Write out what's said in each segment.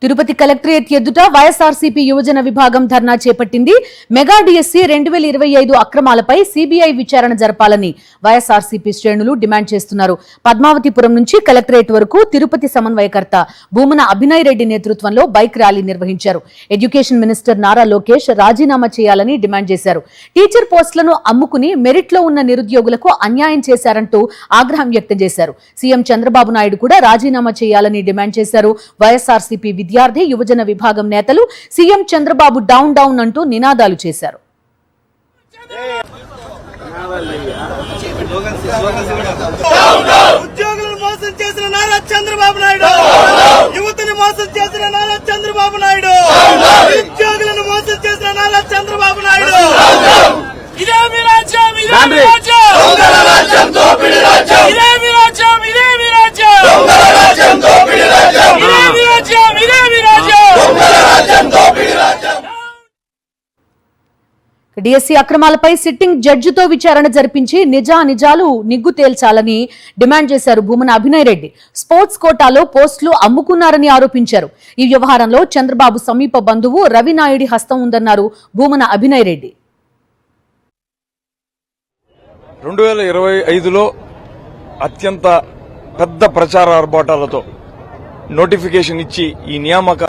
Tirupati collectorate ఎదుట వైఎస్ఆర్సీపీ యువజన విభాగం ధర్నా చేపట్టింది. మెగా డిఎస్సీ 2025 అక్రమాలపై సీబీఐ విచారణ జరపాలని వైఎస్ఆర్సీపీ శ్రేణులు డిమాండ్ చేస్తున్నారు. పద్మావతిపురం నుంచి కలెక్టరేట్ వరకు తిరుపతి సమన్వయకర్త భూమన అభినయ్ రెడ్డి నేతృత్వంలో బైక్ ర్యాలీ నిర్వహించారు. ఎడ్యుకేషన్ మినిస్టర్ నారా లోకేష్ రాజీనామా చేయాలని డిమాండ్ చేశారు. టీచర్ పోస్టులను అమ్ముకుని మెరిట్ లో ఉన్న నిరుద్యోగులకు అన్యాయం చేశారంటూ ఆగ్రహం వ్యక్తం చేశారు. సీఎం చంద్రబాబు నాయుడు కూడా రాజీనామా చేయాలని డిమాండ్ చేశారు. వైఎస్ఆర్సీపీ విద్యార్థి యువజన విభాగం నేతలు సీఎం చంద్రబాబు డౌన్ డౌన్ అంటూ నినాదాలు చేశారు. ఉద్యోగులను మోసం చేసిన నారా చంద్రబాబు నాయుడు, యువతని మోసం చేసిన నారా చంద్రబాబు నాయుడు, ఉద్యోగులను మోసం చేసిన నారా చంద్రబాబు నాయుడు. ఇదేమి రాజ్యం, ఇదేమి రాజ్యం, దొంగల రాజ్యం, దోపిడీ రాజ్యం. ఇదేమి రాజ్యం, ఇదేమి రాజ్యం, దొంగల రాజ్యం, దోపిడీ రాజ్యం. ఇదేమి రాజ్యం, ఇదేమి రాజ్యం, దొంగల రాజ్యం, దోపిడీ రాజ్యం. డిఎస్సీ అక్రమాలపై సిట్టింగ్ జడ్జితో విచారణ జరిపించి నిజాలు నిగ్గు తేల్చాలని డిమాండ్ చేశారు భూమన అభినయ్ రెడ్డి. స్పోర్ట్స్ కోటాలో పోస్టులు అమ్ముకున్నారని ఆరోపించారు. ఈ వ్యవహారంలో చంద్రబాబు సమీప బంధువు రవినాయుడి హస్తం ఉందన్నారు భూమన అభినయ్ రెడ్డి. 2025లో అత్యంత పెద్ద ప్రచార ఆర్భాటాలతో నోటిఫికేషన్ ఇచ్చి ఈ నియామక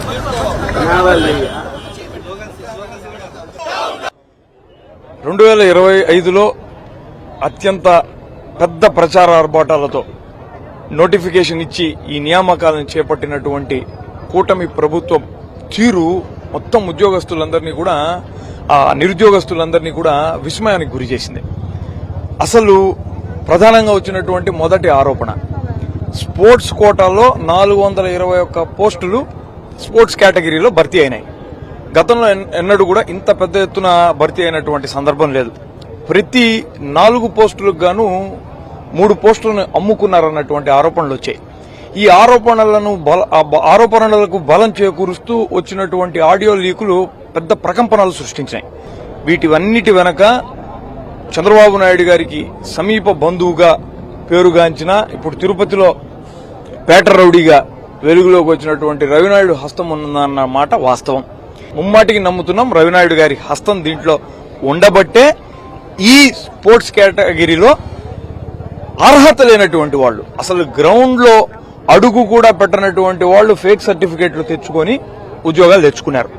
2025లో అత్యంత పెద్ద ప్రచార ఆర్భాటాలతో నోటిఫికేషన్ ఇచ్చి ఈ నియామకాలను చేపట్టినటువంటి కూటమి ప్రభుత్వం తీరు మొత్తం ఉద్యోగస్తులందరినీ కూడా నిరుద్యోగస్తులందరినీ కూడా విస్మయానికి గురి చేసింది. అసలు ప్రధానంగా వచ్చినటువంటి మొదటి ఆరోపణ, స్పోర్ట్స్ కోటాలో 421 పోస్టులు స్పోర్ట్స్ కేటగిరీలో భర్తీ అయినాయి. గతంలో ఎన్నడూ కూడా ఇంత పెద్ద ఎత్తున భర్తీ అయినటువంటి సందర్భం లేదు. ప్రతి 4 పోస్టులకు గాను 3 పోస్టులను అమ్ముకున్నారన్నటువంటి ఆరోపణలు వచ్చాయి. ఈ ఆరోపణలకు బలం చేకూరుస్తూ వచ్చినటువంటి ఆడియో లీకులు పెద్ద ప్రకంపనలు సృష్టించాయి. వీటివన్నిటి వెనక చంద్రబాబు నాయుడు గారికి సమీప బంధువుగా పేరుగాంచిన, ఇప్పుడు తిరుపతిలో పేట రౌడీగా వెలుగులోకి వచ్చినటువంటి రవినాయుడు హస్తం ఉందన్న మాట వాస్తవం. ముమ్మాటికి నమ్ముతున్నాం రవినాయుడు గారి హస్తం దీంట్లో ఉండబట్టే ఈ స్పోర్ట్స్ కేటగిరీలో అర్హత లేనటువంటి వాళ్ళు, అసలు గ్రౌండ్ లో అడుగు కూడా పెట్టనటువంటి వాళ్ళు ఫేక్ సర్టిఫికేట్లు తెచ్చుకొని ఉద్యోగాలు తెచ్చుకున్నారు.